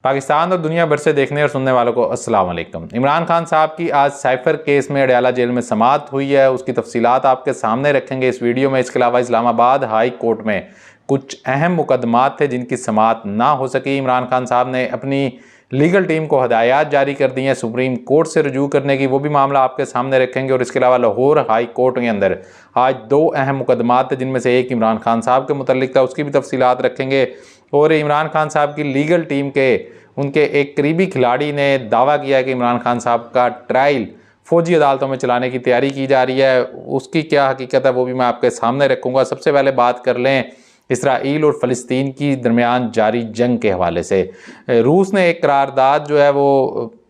पाकिस्तान और दुनिया भर से देखने और सुनने वालों को अस्सलाम वालेकुम। इमरान खान साहब की आज साइफर केस में अडयाला जेल में समाअत हुई है, उसकी तफसीलात आपके सामने रखेंगे इस वीडियो में। इसके अलावा इस्लामाबाद हाई कोर्ट में कुछ अहम मुकदमात थे जिनकी समाअत ना हो सकी। इमरान खान साहब ने अपनी लीगल टीम को हदायत जारी कर दी हैं सुप्रीम कोर्ट से रजू करने की, वो भी मामला आपके सामने रखेंगे। और इसके अलावा लाहौर हाई कोर्ट के अंदर आज दो अहम मुकदमात थे जिनमें से एक इमरान खान साहब के मुतल्लिक था, उसकी भी तफसीलात रखेंगे। और इमरान खान साहब की लीगल टीम के उनके एक करीबी खिलाड़ी ने दावा किया कि इमरान खान साहब का ट्रायल फ़ौजी अदालतों में चलाने की तैयारी की जा रही है। उसकी क्या हकीकत है वो भी मैं आपके सामने रखूँगा। सबसे पहले बात कर लें इसराइल और फ़लस्तीन की दरमियान जारी जंग के हवाले से। रूस ने एक करारदाद जो है वो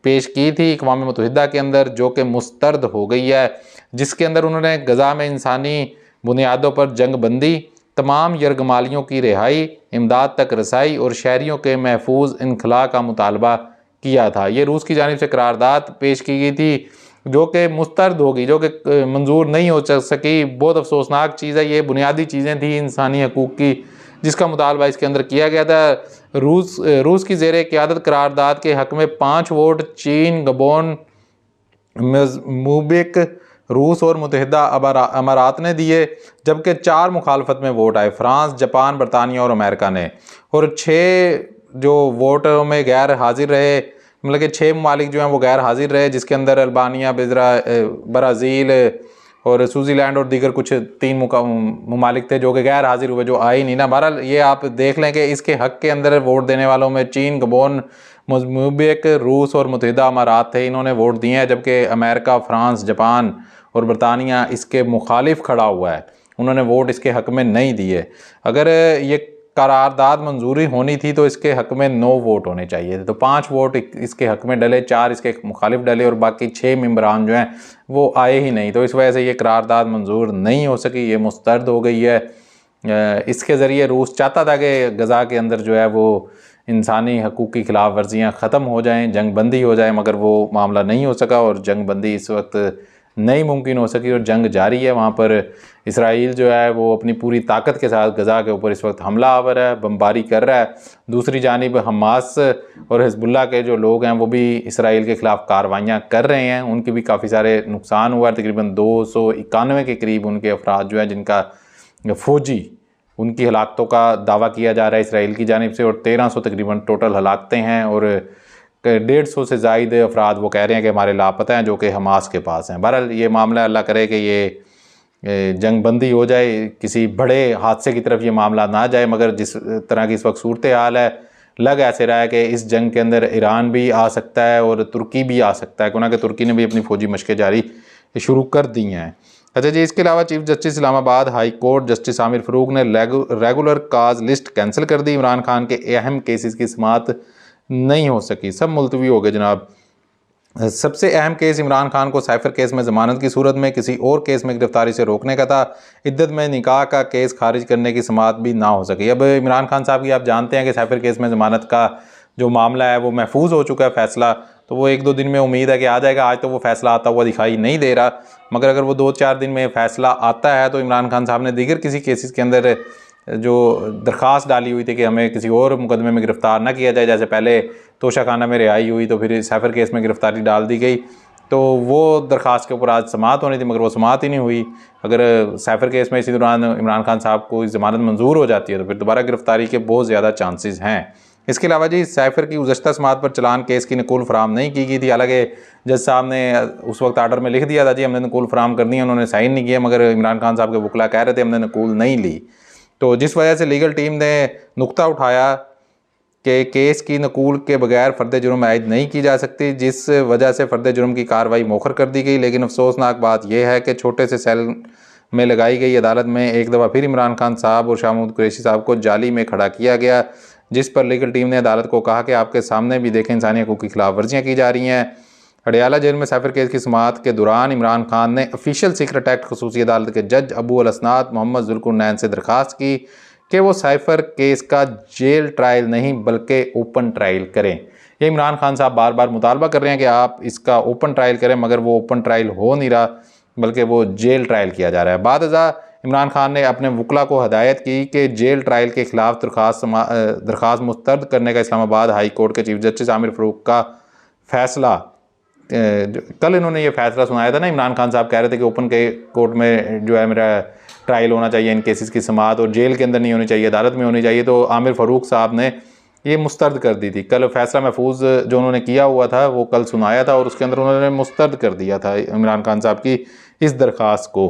पेश की थी अक़वाम मुत्तहिदा के अंदर, जो कि मुस्तरद हो गई है, जिसके अंदर उन्होंने गज़ा में इंसानी बुनियादों पर जंग बंदी, तमाम यरगमालियों की रिहाई, इमदाद तक रसाई और शहरियों के महफूज इनखला का मुतालबा किया था। ये रूस की जानिब से करारदाद पेश की गई थी जो कि मुस्तरद होगी, जो कि मंजूर नहीं हो सकी। बहुत अफसोसनाक चीज़ है। ये बुनियादी चीज़ें थी इंसानी हकूक़ की जिसका मुतालबा इसके अंदर किया गया था। रूस की ज़ेरे क़यादत करारदाद के हक़ में 5 वोट चीन, गबोन, मोज़म्बिक, रूस और मुत्तहिदा अमारात ने दिए, जबकि 4 मुखालफत में वोट आए, फ्रांस, जापान, बरतानिया और अमेरिका ने। और 6 जो वोटों में गैर हाजिर रहे, मतलब कि 6 ममालिक जो हैं वो गैर हाजिर रहे, जिसके अंदर अल्बानिया, ब्राज़ील और स्विट्ज़रलैंड और दीगर कुछ 3 ममालिक थे जो कि गैर हाजिर हुए, जो आए नहीं ना। बहरहाल ये आप देख लें कि इसके हक़ के अंदर वोट देने वालों में चीन, गबोन, मोज़म्बिक, रूस और मुत्तहिदा अमारात थे, इन्होंने वोट दिए हैं, जबकि अमेरिका, फ्रांस, जापान और बरतानिया इसके मुखालिफ खड़ा हुआ है, उन्होंने वोट इसके हक़ में नहीं दिए। अगर ये करारदाद मंजूरी होनी थी तो इसके हक़ में 9 वोट होने चाहिए थे, तो 5 वोट इसके हक़ में डले, 4 इसके मुखालिफ डले और बाकी 6 मेंबरान जो हैं वो आए ही नहीं। तो इस वजह से ये करारदाद मंजूर नहीं हो सकी, ये मुस्तरद हो गई है। इसके ज़रिए रूस चाहता था कि गज़ा के अंदर जो है वो इंसानी हकूक़ की खिलाफ वर्जियाँ ख़त्म हो जाएँ, जंग बंदी हो जाए, मगर वो मामला नहीं हो सका और जंग बंदी इस वक्त नहीं मुमकिन हो सकी और जंग जारी है। वहाँ पर इसराइल जो है वो अपनी पूरी ताकत के साथ गज़ा के ऊपर इस वक्त हमला आवर है, बमबारी कर रहा है। दूसरी जानिब हमास और हिज़्बुल्लाह के जो लोग हैं वो भी इसराइल के ख़िलाफ़ कार्रवाइयाँ कर रहे हैं, उनके भी काफ़ी सारे नुकसान हुआ है। तकरीबन 291 के करीब उनके अफराद जो हैं जिनका फ़ौजी उनकी हलाकतों का दावा किया जा रहा है इसराइल की जानिब से, और 1300 तकरीबन टोटल हलाकतें हैं और 150 से ज़ायद अफराद वो कह रहे हैं कि हमारे लापता हैं, जो कि हमास के पास हैं। बहरहाल ये मामला अल्लाह करे कि ये जंग बंदी हो जाए, किसी बड़े हादसे की तरफ ये मामला ना जाए, मगर जिस तरह की इस वक्त सूरत हाल है, लग ऐसे रहा है कि इस जंग के अंदर ईरान भी आ सकता है और तुर्की भी आ सकता है, क्योंकि तुर्की ने भी अपनी फ़ौजी मशक़ें जारी शुरू कर दी हैं। अच्छा जी, इसके अलावा chief justice Islamabad high court justice Aamir Farooq ने रेगुलर काज लिस्ट कैंसिल कर दी। इमरान खान के अहम केसेस की समाअत नहीं हो सकी, सब मुलतवी हो गए जनाब। सबसे अहम केस इमरान खान को साइफर केस में ज़मानत की सूरत में किसी और केस में गिरफ्तारी से रोकने का था। इद्दत में निकाह का केस खारिज करने की समाअत भी ना हो सकी। अब इमरान खान साहब की आप जानते हैं कि साइफर केस में ज़मानत का जो मामला है वो महफूज हो चुका है फ़ैसला, तो वो 1-2 दिन में उम्मीद है कि आ जाएगा। आज तो वो फ़ैसला आता हुआ दिखाई नहीं दे रहा, मगर अगर वो 2-4 दिन में फ़ैसला आता है तो इमरान खान साहब ने दीगर किसी केसेस के अंदर जो दरख्वास्त डाली हुई थी कि हमें किसी और मुकदमे में गिरफ़्तार ना किया जाए, जैसे पहले तोशाखाना में रिहाई हुई तो फिर साइफर केस में गिरफ़्तारी डाल दी गई, तो वो दरख्वास्त के ऊपर आज समाअत होनी थी, मगर वो समाअत ही नहीं हुई। अगर साइफर केस में इसी दौरान इमरान खान साहब को ज़मानत मंजूर हो जाती है तो फिर दोबारा गिरफ़्तारी के बहुत ज़्यादा चांसेस हैं। इसके अलावा जी साइफर की गुज़श्ता समाअत पर चलान केस की नकूल फराम नहीं की गई थी। हालांकि जज साहब ने उस वक्त आर्डर में लिख दिया था जी हमने नकूल फराम करनी है, उन्होंने साइन नहीं किया, मगर इमरान खान साहब के वकला कह रहे थे हमने नकूल नहीं ली, तो जिस वजह से लीगल टीम ने नुक्ता उठाया कि केस की नकूल के बगैर फ़र्द जुर्म आयद नहीं की जा सकती, जिस वजह से फ़र्द जुर्म की कार्रवाई मौखर कर दी गई। लेकिन अफसोसनाक बात यह है कि छोटे से सेल में लगाई गई अदालत में एक दफ़ा फिर इमरान खान साहब और शाह महमूद कुरैशी साहब को जाली में खड़ा किया गया, जिस पर लीगल टीम ने अदालत को कहा कि आपके सामने भी देखें इंसानी हकूक़ की खिलाफ वर्जियाँ की जा रही हैं। अडयाला जेल में साइफर केस की समाअत के दौरान इमरान खान ने ऑफिशियल सीक्रेट एक्ट खसूसी अदालत के जज अबू अल-असनाद मोहम्मद जुल्कुरनैन से दरख्वास्त की कि वो साइफर केस का जेल ट्रायल नहीं बल्कि ओपन ट्रायल करें। ये इमरान खान साहब बार बार मुतालबा कर रहे हैं कि आप इसका ओपन ट्रायल करें, मगर वो ओपन ट्रायल हो नहीं रहा बल्कि वो जेल ट्रायल किया जा रहा है। बाद इमरान खान ने अपने वकला को हदायत की कि जेल ट्रायल के खिलाफ दरख्वास्त मुस्तरद करने का इस्लामाबाद हाई कोर्ट के चीफ जस्टिस आमिर फ़ारूक का फैसला, कल इन्होंने ये फैसला सुनाया था ना। इमरान खान साहब कह रहे थे कि ओपन के कोर्ट में जो है मेरा ट्रायल होना चाहिए इन केसेस की समाअत, और जेल के अंदर नहीं होनी चाहिए, अदालत में होनी चाहिए। तो आमिर फ़ारूक साहब ने ये मुस्तरद कर दी थी। कल फैसला महफूज जो उन्होंने किया हुआ था वो कल सुनाया था, और उसके अंदर उन्होंने मुस्तरद कर दिया था इमरान खान साहब की इस दरख्वास्त को।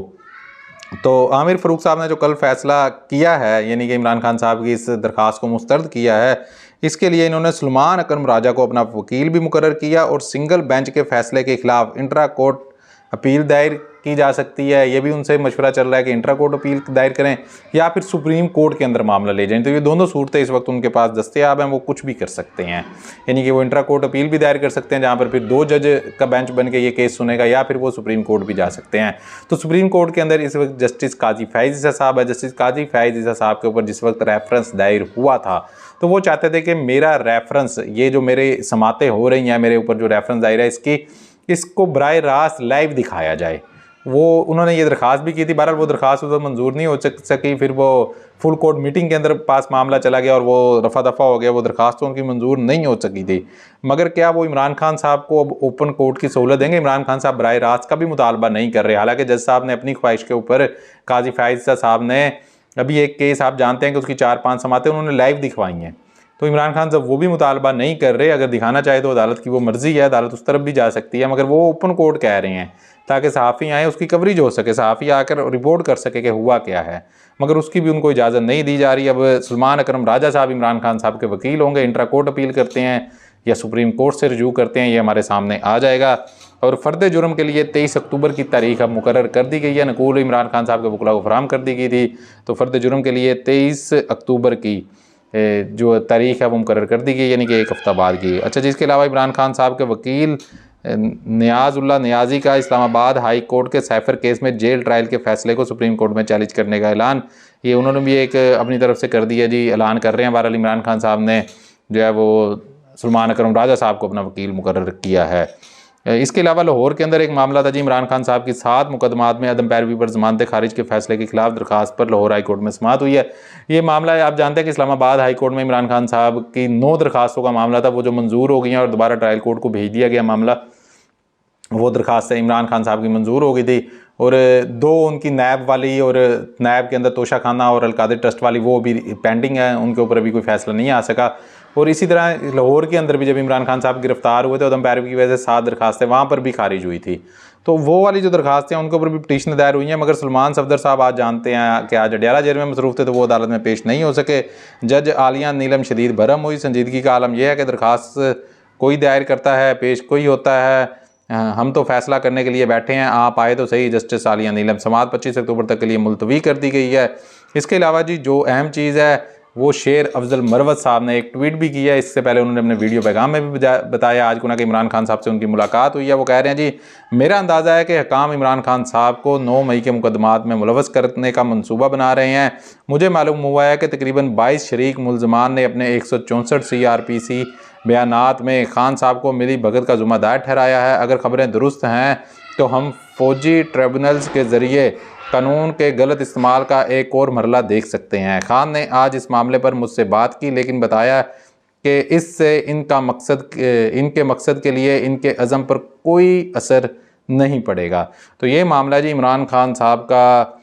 तो आमिर फ़ारूक साहब ने जो कल फैसला किया है, यानी कि इमरान खान साहब की इस दरख्वास्त को मुस्तरद किया है, इसके लिए इन्होंने सुलेमान अकरम राजा को अपना वकील भी मुकर्रर किया, और सिंगल बेंच के फैसले के खिलाफ इंट्रा कोर्ट अपील दायर की जा सकती है। ये भी उनसे मशवरा चल रहा है कि इंट्रा कोर्ट अपील दायर करें या फिर सुप्रीम कोर्ट के अंदर मामला ले जाएं। तो ये दोनों सूरतें इस वक्त उनके पास दस्तयाब हैं, वो कुछ भी कर सकते हैं। यानी कि वो इंट्रा कोर्ट अपील भी दायर कर सकते हैं, जहाँ पर फिर 2 जज का बेंच बन के ये केस सुनेगा, या फिर वो सुप्रीम कोर्ट भी जा सकते हैं। तो सुप्रीम कोर्ट के अंदर इस वक्त जस्टिस काजी फैज़ ईसा साहब है। जस्टिस काजी फैज़ ईसा साहब के ऊपर जिस वक्त रेफरेंस दायर हुआ था, तो वो चाहते थे कि मेरा रेफरेंस, ये जो मेरे समातें हो रही हैं, मेरे ऊपर जो रेफरेंस दायर है, इसको बराह रास्त लाइव दिखाया जाए। वो उन्होंने ये दरख्वास्त भी की थी। बहरहाल वो दरख्वास्त उधर मंजूर नहीं हो सकी, फिर वो फुल कोर्ट मीटिंग के अंदर पास मामला चला गया और वो रफा दफ़ा हो गया। वो दरख्वास्त तो उनकी मंजूर नहीं हो सकी थी। मगर क्या वो इमरान खान साहब को अब ओपन कोर्ट की सहूलत देंगे? इमरान खान साहब बराह रास्त का भी मुतालबा नहीं कर रहे। हालांकि जज साहब ने अपनी ख्वाहिश के ऊपर, काजी फैज़ साहब ने अभी एक केस आप जानते हैं कि उसकी 4-5 समातें उन्होंने लाइव दिखवाई हैं। तो इमरान खान साहब वो भी मुतालबा नहीं कर रहे। अगर दिखाना चाहे तो अदालत की वो मर्ज़ी है, अदालत उस तरफ भी जा सकती है, मगर वो ओपन कोर्ट कह रहे हैं ताकि सहाफ़ी आए, उसकी कवरेज हो सके, सहाफ़ी आकर रिपोर्ट कर सके कि हुआ क्या है। मगर उसकी भी उनको इजाज़त नहीं दी जा रही। अब सुलेमान अकरम राजा साहब इमरान खान साहब के वकील होंगे, इंट्रा कोर्ट अपील करते हैं या सुप्रीम कोर्ट से रजू करते हैं, ये हमारे सामने आ जाएगा। और फ़र्द जुर्म के लिए 23 अक्टूबर की तारीख अब मुकर्रर कर दी गई है। नकूल इमरान खान साहब के वकला को फराहम कर दी गई थी। तो फ़र्द जुर्म के लिए 23 अक्टूबर की जो तारीख है वो मुकर्रर कर दी गई, यानी कि 1 हफ़्ता बाद की। अच्छा जी, इसके अलावा इमरान खान साहब के वकील नियाज़ुल्लाह नियाज़ी का इस्लामाबाद हाई कोर्ट के साइफर केस में जेल ट्रायल के फैसले को सुप्रीम कोर्ट में चैलेंज करने का ऐलान, ये उन्होंने भी एक अपनी तरफ से कर दिया जी, ऐलान कर रहे हैं। बहरहाल इमरान खान साहब ने जो है वो सुलेमान अकरम राजा साहब को अपना वकील मुकर्रर किया है। इसके अलावा लाहौर के अंदर एक मामला था जी, इमरान खान साहब की 7 मुकदमात में अदम पैरवी पर ज़मानत खारिज के फैसले के खिलाफ दरख्वास्त पर लाहौर हाई कोर्ट में समाअत हुई है। ये मामला है, आप जानते हैं कि इस्लामाबाद हाई कोर्ट में इमरान खान साहब की 9 दरख्वास्तों का मामला था, वो जो मंजूर हो गई हैं और दोबारा ट्रायल कोर्ट को भेज दिया गया मामला। वो दरख्वास्त इमरान खान साहब की मंजूर हो गई थी, और 2 उनकी नैब वाली और नैब के अंदर तोशा खाना और अलकादिर ट्रस्ट वाली वो भी पेंडिंग है, उनके ऊपर अभी कोई फैसला नहीं आ सका। और इसी तरह लाहौर के अंदर भी जब इमरान खान साहब गिरफ्तार हुए थे उदम पैरवी की वजह से 7 दरखास्तें वहाँ पर भी खारिज हुई थी। तो वो वाली जो दरखास्तें हैं उनके ऊपर भी पिटीशन दायर हुई हैं, मगर सलमान सफदर साहब आज जानते हैं कि आज अडयाला जेल में मसरूफ़ थे, तो वो अदालत में पेश नहीं हो सके। जज आलिया नीलम शदीद भरम हुई। संजीदगी का आलम यह है कि दरखास्त कोई दायर करता है, पेश कोई होता है, हम तो फैसला करने के लिए बैठे हैं, आप आए तो सही। जस्टिस आलिया नीलम समाअत 25 अक्टूबर तक के लिए मुलतवी कर दी गई है। इसके अलावा जी जो अहम चीज़ है वो शेर अफजल मरवत साहब ने एक ट्वीट भी किया है। इससे पहले उन्होंने अपने वीडियो पैगाम में भी बताया आज को ना कि इमरान खान साहब से उनकी मुलाकात हुई है। वो कह रहे हैं जी, मेरा अंदाज़ा है कि हकाम इमरान खान साहब को 9 मई के मुकदमात में मुलवस करने का मंसूबा बना रहे हैं। मुझे मालूम हुआ है कि तकरीबन 22 शरीक मुलजमान ने अपने 164 CRPC बयानात में खान साहब को मिली भगत का ज़िम्मेदार ठहराया है। अगर ख़बरें दुरुस्त हैं तो हम फ़ौजी ट्रिब्यूनल्स के ज़रिए कानून के गलत इस्तेमाल का एक और मरला देख सकते हैं। खान ने आज इस मामले पर मुझसे बात की, लेकिन बताया कि इससे इनके मकसद के लिए इनके अज़म पर कोई असर नहीं पड़ेगा। तो ये मामला जी इमरान खान साहब का,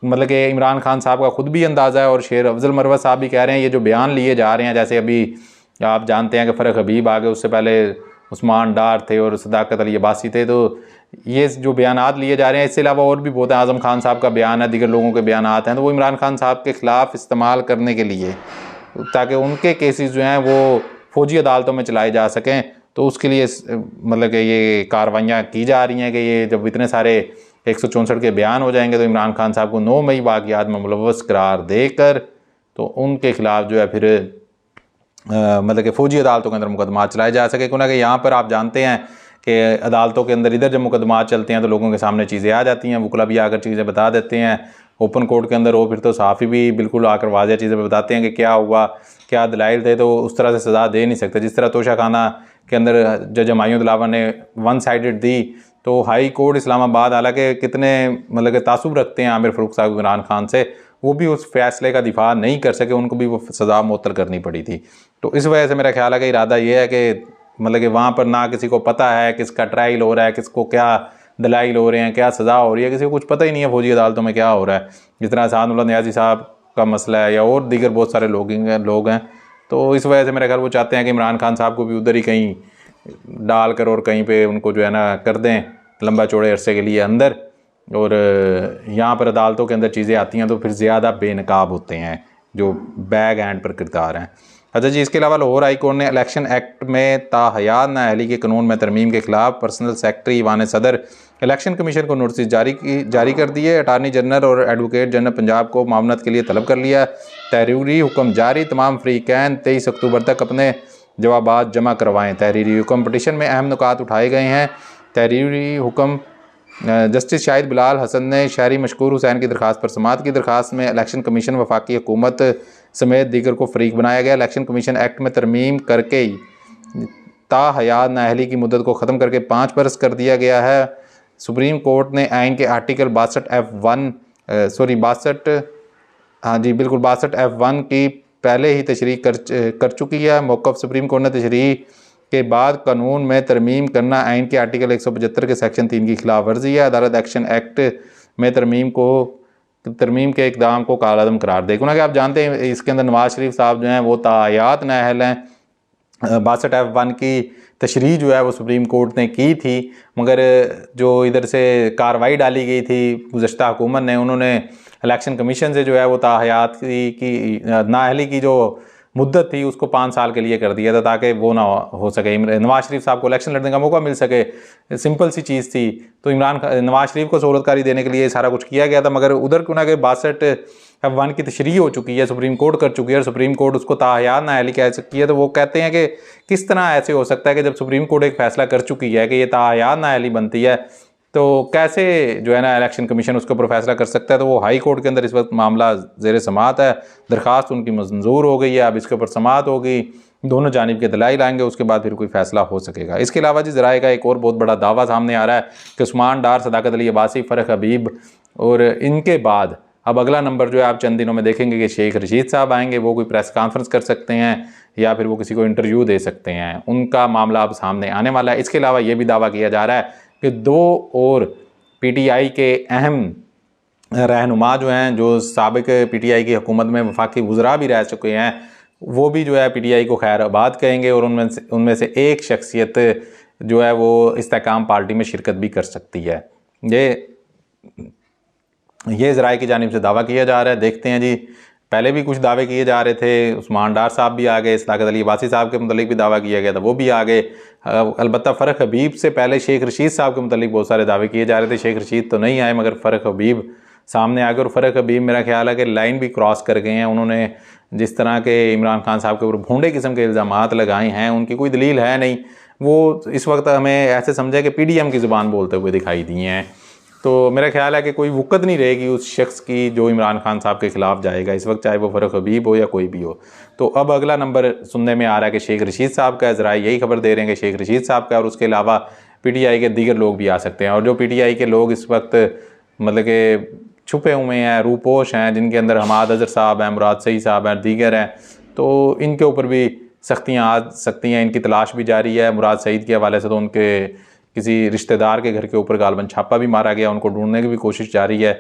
मतलब कि इमरान खान साहब का ख़ुद भी अंदाज़ा है और शेर अफजल मरवत साहब भी कह रहे हैं। ये जो बयान लिए जा रहे हैं, जैसे अभी आप जानते हैं कि फ़रक हबीब आ गए, उससे पहले उस्मान डार थे और सदाकत अली अब्बासी थे, तो ये जो बयानात लिए जा रहे हैं, इसके अलावा और भी बहुत है। आज़म खान साहब का बयान है, दीगर लोगों के बयानात हैं, तो वो इमरान खान साहब के ख़िलाफ़ इस्तेमाल करने के लिए, ताकि उनके केसेस जो हैं वो फ़ौजी अदालतों में चलाए जा सकें, तो उसके लिए मतलब कि ये कार्रवाइयाँ की जा रही हैं कि ये जब इतने सारे 164 के बयान हो जाएंगे तो इमरान खान साहब को 9 मई वाक़यात में मुलव्वस करार देकर तो उनके ख़िलाफ़ जो है फिर मतलब कि फ़ौजी अदालतों के अंदर मुकदमा चलाए जा सके। क्योंकि यहाँ पर आप जानते हैं कि अदालतों के अंदर इधर जब मुकदमा चलते हैं तो लोगों के सामने चीज़ें आ जाती हैं, वकला भी आकर चीज़ें बता देते हैं। ओपन कोर्ट के अंदर हो फिर तो सहाफ़ी भी बिल्कुल आकर वाज़ेह चीज़ें बताते हैं कि क्या हुआ, क्या दलाइल थे, तो उस तरह से सज़ा दे नहीं सकते। जिस तरह तोशा खाना के अंदर जज हमायूं दिलावर ने 1 साइडेड दी, तो हाई कोर्ट इस्लामाबाद हालांकि कितने मतलब कि तासुब रखते हैं आमिर फ़ारूक साहब इमरान खान से, वो भी उस फैसले का दिफा नहीं कर सके, उनको भी वो सज़ा मुअत्तल करनी पड़ी थी। तो इस वजह से मेरा ख्याल है कि इरादा ये है कि मतलब कि वहाँ पर ना किसी को पता है किसका ट्रायल हो रहा है, किसको क्या दलाइल हो रहे हैं, क्या सज़ा हो रही है, किसी को कुछ पता ही नहीं है फौजी अदालतों में क्या हो रहा है। जिस तरह एहसानुल्लाह नियाज़ी साहब का मसला है या और दीगर बहुत सारे लोग हैं। तो इस वजह से मेरे ख्याल वो चाहते हैं कि इमरान खान साहब को भी उधर ही कहीं डाल कर और कहीं पे उनको जो है ना कर दें लंबा चौड़े अरसे के लिए अंदर, और यहाँ पर अदालतों के अंदर चीज़ें आती हैं तो फिर ज़्यादा बेनकाब होते हैं जो बैग हैंड पर किरदार हैं। अच्छा जी, इसके अलावा लाहौर हाई कोर्ट ने इलेक्शन एक्ट में ताहयात नाअहली के कानून में तरमीम के खिलाफ पर्सनल सेक्रेटरी ईवान सदर इलेक्शन कमीशन को नोटिस जारी कर दिए। अटारनी जनरल और एडवोकेट जनरल पंजाब को मामलत के लिए तलब कर लिया। तहरीरी हुक्म जारी, तमाम फ्रीकैन 23 अक्टूबर तक अपने जवाबात जमा करवाएं। तहरीरी हुक्म पटिशन में अहम नुकात उठाए गए हैं। तहरीरी हुक्म जस्टिस शाहिद बिलाल हसन ने शहरी मशकूर हुसैन की दरख्वास्त पर समाअत की। दरख्वास्त में इलेक्शन कमीशन वफाकी हुकूमत समेत दीगर को फरीक बनाया गया। इलेक्शन कमीशन एक्ट में तरमीम करके ताहयात नाअहली की मुद्दत को ख़त्म करके 5 बरस कर दिया गया है। सुप्रीम कोर्ट ने आइन के आर्टिकल 62F1 की पहले ही तशरीह कर चुकी है। मौक़िफ़ सुप्रीम कोर्ट ने तशरीह के बाद कानून में तरमीम करना आइन के आर्टिकल 175 के सेक्शन 3 की खिलाफ वर्जी है। अदालत एक्शन एक्ट में तरमीम के इक़दाम को कालादम करार दे। क्योंकि आप जानते हैं इसके अंदर नवाज शरीफ साहब जो हैं वो ताहयात नाअहल हैं। 62F1 की तशरीह जो है वो सुप्रीम कोर्ट ने की थी, मगर जो इधर से कार्रवाई डाली गई थी गुज़श्ता हुकूमत ने, उन्होंने इलेक्शन कमीशन से जो है वो ताहयात की नाअहली की जो मुद्दत थी उसको 5 साल के लिए कर दिया था ताकि वो ना हो सके, नवाज शरीफ साहब को इलेक्शन लड़ने का मौका मिल सके। सिंपल सी चीज़ थी। तो नवाज शरीफ को सहूलतकारी देने के लिए सारा कुछ किया गया था, मगर उधर क्यों ना कि 62F1 की तशरीह हो चुकी है, सुप्रीम कोर्ट कर चुकी है और सुप्रीम कोर्ट उसको ताहयात नाअहली कह चुकी है। तो वो कहते हैं कि किस तरह ऐसे हो सकता है कि जब सुप्रीम कोर्ट एक फ़ैसला कर चुकी है कि ये ताहयात नाअहली बनती है तो कैसे जो है ना इलेक्शन कमीशन उसके ऊपर फैसला कर सकता है। तो वो हाई कोर्ट के अंदर इस वक्त मामला ज़ेर समाअत है। दरख्वास्त उनकी मंजूर हो गई है, अब इसके ऊपर समाअत होगी, दोनों जानिब के दलाइल आएंगे, उसके बाद फिर कोई फैसला हो सकेगा। इसके अलावा जी ज़राए का एक और बहुत बड़ा दावा सामने आ रहा है कि उस्मान डार, सदाकत अली अब्बासी, फ़रख हबीब और इनके बाद अब अगला नंबर जो है आप चंद दिनों में देखेंगे कि शेख रशीद साहब आएंगे। वो कोई प्रेस कॉन्फ्रेंस कर सकते हैं या फिर वो किसी को इंटरव्यू दे सकते हैं, उनका मामला अब सामने आने वाला है। इसके अलावा ये भी दावा किया जा रहा है कि 2 और PTI के अहम रहनुमा जो हैं, जो साबिक PTI की हुकूमत में वफाकी वज़रा भी रह चुके हैं, वो भी जो है PTI को खैराबाद कहेंगे और उनमें से एक शख्सियत जो है वो इस्तेकाम पार्टी में शिरकत भी कर सकती है। ये ज़राए की जानिब से दावा किया जा रहा है। देखते हैं जी, पहले भी कुछ दावे किए जा रहे थे, उस्मान डार साहब भी आ गए, सदाकत अली अब्बासी साहब के मुतालिक भी दावा किया गया था, वो भी आ गए। अलबत्ता फ़रख हबीब से पहले शेख रशीद साहब के मुतालिक बहुत सारे दावे किए जा रहे थे। शेख रशीद तो नहीं आए मगर फ़रख हबीब सामने आ गए और फ़रख हबीब मेरा ख्याल है कि लाइन भी क्रॉस कर गए हैं। उन्होंने जिस तरह के इमरान खान साहब के ऊपर भोंडे किस्म के इल्ज़ामात लगाए हैं, उनकी कोई दलील है नहीं। वो इस वक्त हमें ऐसे समझे कि PDM की ज़ुबान बोलते हुए दिखाई दिए हैं। तो मेरा ख्याल है कि कोई वक़्त नहीं रहेगी उस शख्स की जो इमरान खान साहब के ख़िलाफ़ जाएगा इस वक्त, चाहे वो फ़रख हबीब हो या कोई भी हो। तो अब अगला नंबर सुनने में आ रहा है कि शेख रशीद साहब का, ज़राए यही खबर दे रहे हैं कि शेख रशीद साहब का, और उसके अलावा PTI के दीगर लोग भी आ सकते हैं। और जो PTI के लोग इस वक्त मतलब कि छुपे हुए हैं, रूपोश हैं, जिनके अंदर हमाद अज़हर साहब हैं, मुराद सईद साहब हैं, दीगर हैं, तो इनके ऊपर भी सख्तियाँ आ सकती हैं। इनकी तलाश भी जारी है। मुराद सईद के हवाले से तो उनके किसी रिश्तेदार के घर के ऊपर गालबन छापा भी मारा गया, उनको ढूंढने की भी कोशिश जारी है।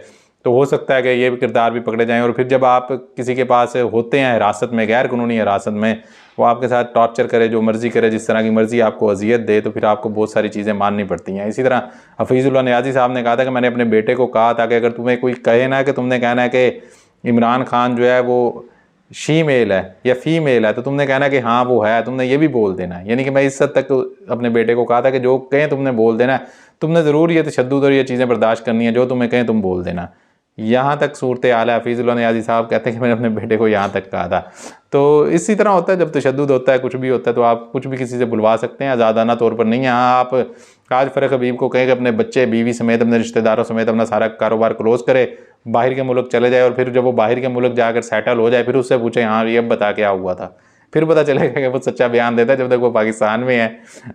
तो हो सकता है कि ये किरदार भी पकड़े जाएं। और फिर जब आप किसी के पास होते हैं हिरासत में, गैर कानूनी हिरासत में, वो आपके साथ टॉर्चर करे, जो मर्ज़ी करे, जिस तरह की मर्ज़ी आपको अजियत दे, तो फिर आपको बहुत सारी चीज़ें माननी पड़ती हैं। इसी तरह हफीज़ुल्लाह नियाज़ी साहब ने कहा था कि मैंने अपने बेटे को कहा था कि अगर तुम्हें कोई कहे ना कि तुमने कहना है कि इमरान खान जो है वो शी मेल है या फ़ीमेल है, तो तुमने कहना कि हाँ वो है, तुमने ये भी बोल देना है। यानी कि मैं इस हद तक अपने बेटे को कहा था कि जो कहें तुमने बोल देना है, तुमने ज़रूर ये तशद्दुद और ये चीज़ें बर्दाश्त करनी है, जो तुम्हें कहें तुम बोल देना। यहाँ तक सूरत हाल है। हफीज़ुल्लाह नियाज़ी साहब कहते हैं कि मैंने अपने बेटे को यहाँ तक कहा था। तो इसी तरह होता है, जब तशद्दुद होता है, कुछ भी होता है, तो आप कुछ भी किसी से बुलवा सकते हैं, आज़ादाना तौर पर नहीं है। हाँ, आप आज फ़रख हबीब को कहें कि अपने बच्चे, बीवी समेत, अपने रिश्तेदारों समेत अपना सारा कारोबार क्लोज़ करे, बाहर के मुल्क चले जाए, और फिर जब वो बाहर के मुल्क जाकर सेटल हो जाए फिर उससे पूछे हाँ ये अब बता क्या हुआ था। फिर पता चलेगा कि वो सच्चा बयान देता है। जब तक वो पाकिस्तान में है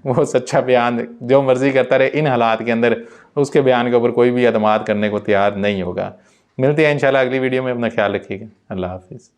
वो सच्चा बयान जो मर्जी करता रहे इन हालात के अंदर, उसके बयान के ऊपर कोई भी एतमाद करने को तैयार नहीं होगा। मिलते हैं इंशाल्लाह अगली वीडियो में। अपना ख्याल रखिएगा। अल्लाह हाफिज़।